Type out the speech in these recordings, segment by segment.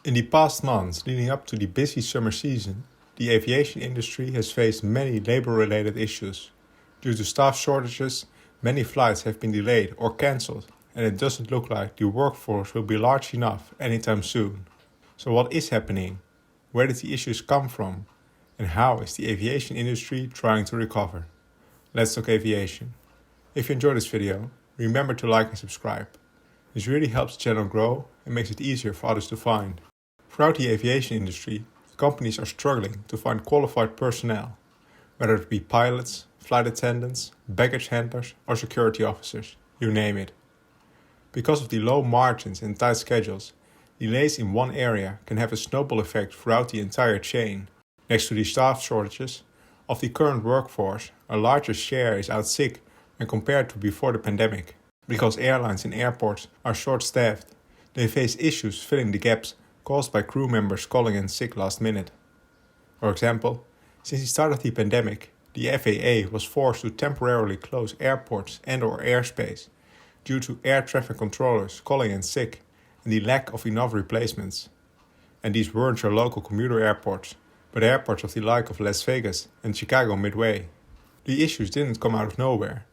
In the past months leading up to the busy summer season, the aviation industry has faced many labor-related issues. Due to staff shortages, many flights have been delayed or cancelled, and it doesn't look like the workforce will be large enough anytime soon. So what is happening? Where did the issues come from? And how is the aviation industry trying to recover? Let's talk aviation. If you enjoyed this video, remember to like and subscribe. This really helps the channel grow and makes it easier for others to find. Throughout the aviation industry, companies are struggling to find qualified personnel, whether it be pilots, flight attendants, baggage handlers or security officers, you name it. Because of the low margins and tight schedules, delays in one area can have a snowball effect throughout the entire chain. Next to the staff shortages, of the current workforce, a larger share is out sick when compared to before the pandemic. Because airlines and airports are short-staffed, they face issues filling the gaps caused by crew members calling in sick last minute. For example, since the start of the pandemic, the FAA was forced to temporarily close airports and/or airspace due to air traffic controllers calling in sick and the lack of enough replacements. And these weren't your local commuter airports, but airports of the like of Las Vegas and Chicago Midway. The issues didn't come out of nowhere.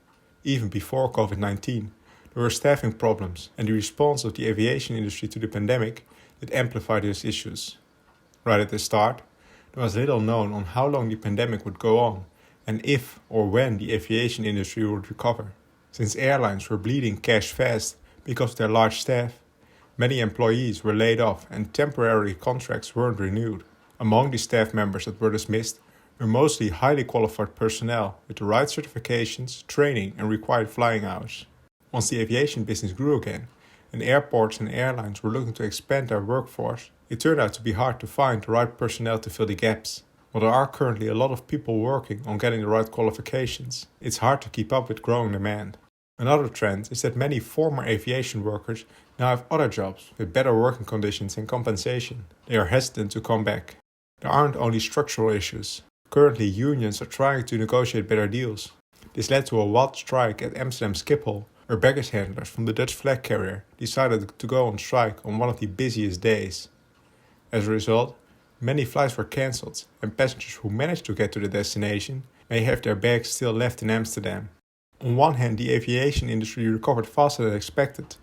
Even before COVID-19, there were staffing problems, and the response of the aviation industry to the pandemic did amplify these issues. Right at the start, there was little known on how long the pandemic would go on and if or when the aviation industry would recover. Since airlines were bleeding cash fast because of their large staff, many employees were laid off and temporary contracts weren't renewed. Among the staff members that were dismissed were mostly highly qualified personnel with the right certifications, training and required flying hours. Once the aviation business grew again, and airports and airlines were looking to expand their workforce, it turned out to be hard to find the right personnel to fill the gaps. While there are currently a lot of people working on getting the right qualifications, it's hard to keep up with growing demand. Another trend is that many former aviation workers now have other jobs with better working conditions and compensation. They are hesitant to come back. There aren't only structural issues. Currently, unions are trying to negotiate better deals. This led to a wild strike at Amsterdam Schiphol, where baggage handlers from the Dutch flag carrier decided to go on strike on one of the busiest days. As a result, many flights were cancelled, and passengers who managed to get to the destination may have their bags still left in Amsterdam. On one hand, the aviation industry recovered faster than expected,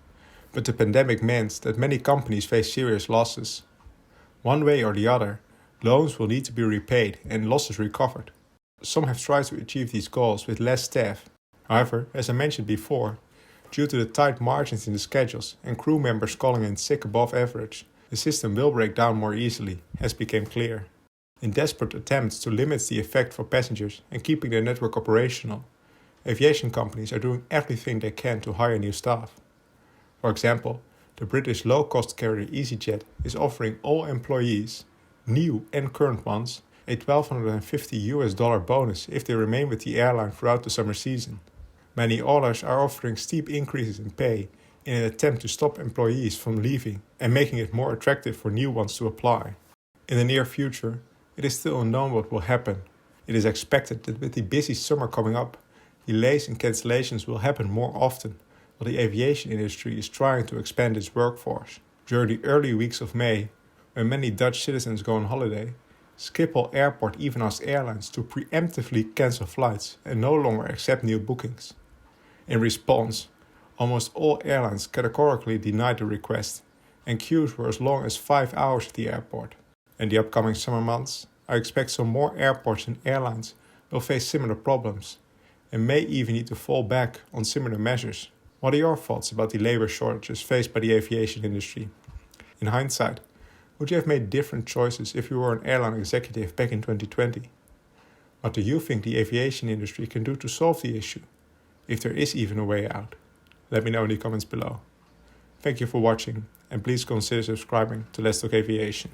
but the pandemic meant that many companies face serious losses. One way or the other, loans will need to be repaid and losses recovered. Some have tried to achieve these goals with less staff. However, as I mentioned before, due to the tight margins in the schedules and crew members calling in sick above average, the system will break down more easily, as became clear. In desperate attempts to limit the effect for passengers and keeping their network operational, aviation companies are doing everything they can to hire new staff. For example, the British low-cost carrier EasyJet is offering all employees, new and current ones, a $1,250 bonus if they remain with the airline throughout the summer season. Many others are offering steep increases in pay in an attempt to stop employees from leaving and making it more attractive for new ones to apply. In the near future, it is still unknown what will happen. It is expected that with the busy summer coming up, delays and cancellations will happen more often, while the aviation industry is trying to expand its workforce. During the early weeks of May, when many Dutch citizens go on holiday, Schiphol Airport even asked airlines to preemptively cancel flights and no longer accept new bookings. In response, almost all airlines categorically denied the request, and queues were as long as 5 hours at the airport. In the upcoming summer months, I expect some more airports and airlines will face similar problems, and may even need to fall back on similar measures. What are your thoughts about the labor shortages faced by the aviation industry? In hindsight, would you have made different choices if you were an airline executive back in 2020? What do you think the aviation industry can do to solve the issue, if there is even a way out? Let me know in the comments below. Thank you for watching, and please consider subscribing to Let's Talk Aviation.